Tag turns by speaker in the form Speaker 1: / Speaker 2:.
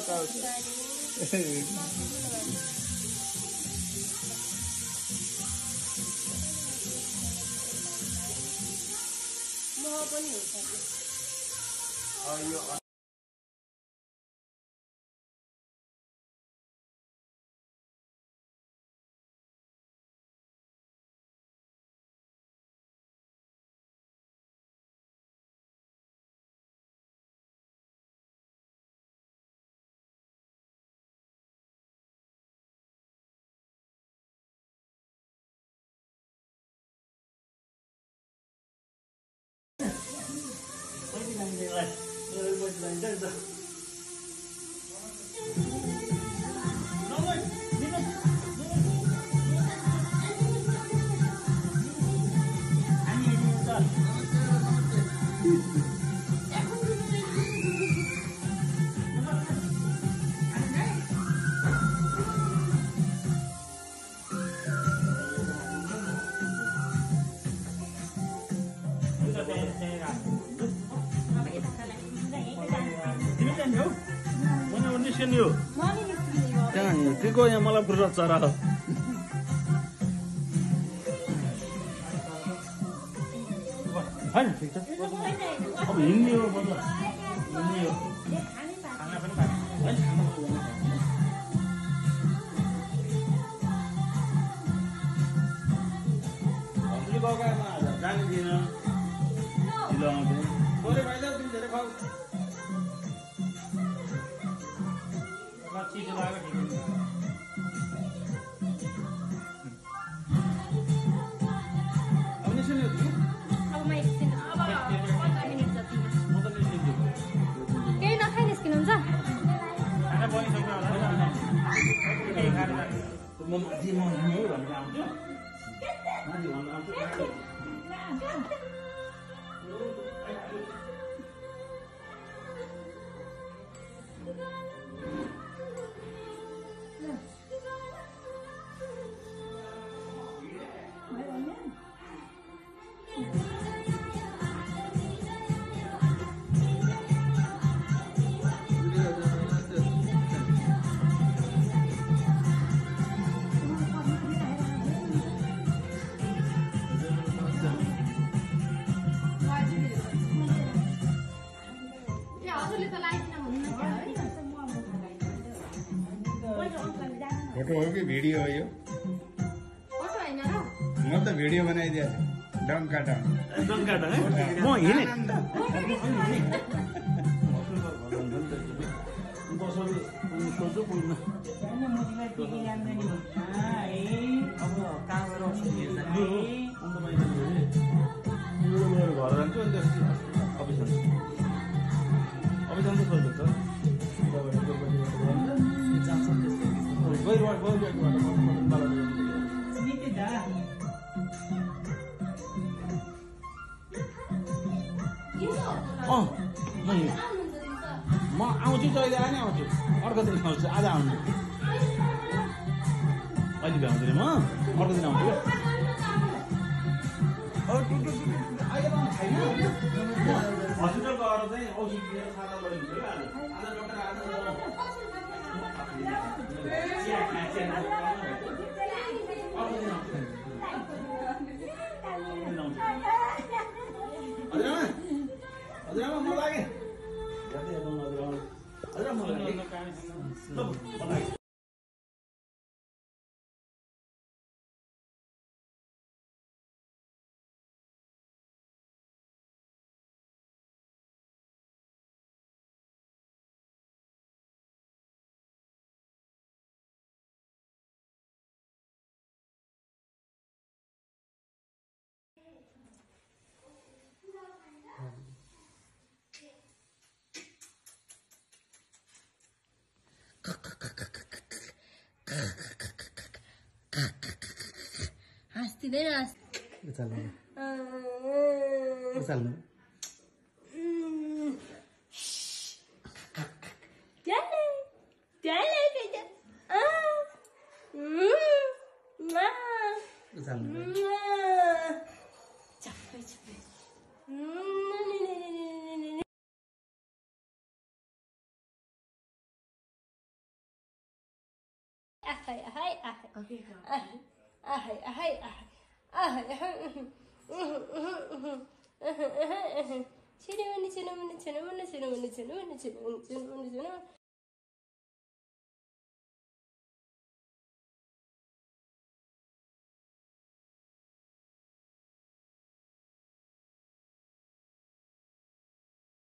Speaker 1: Kau.
Speaker 2: Mau apa nih?
Speaker 1: Ayo. Kiko yang malah berat cara. Hai, oh ini loh, ini loh. Ini kau kan ada, jangan gini. Hilang tu. Boleh bayar tu jadi kau. Macam itu lagi. Mati mau ini orang tahu. Nanti orang tahu. Photo हो कि video हो यो
Speaker 2: photo हैन र
Speaker 1: म त video बनाइदिए डङ्का डङ
Speaker 3: म हिँडे
Speaker 1: घर जान्छु अन्त अफिस जान्छ सोध्छ
Speaker 3: म आउँछु जहिले आए नि आउँछु अर्को दिन आउँछु आज आउँछु अहिले भ्याउँदैन म अर्को दिन आउँछु हस्पिटल गएर चाहिँ औषध दिएर खाना लैदिन्छु क्या आज डक्टर आज हजुरआमा म लागेँ हजुर म लागेँ
Speaker 2: हाँस्दिँदैन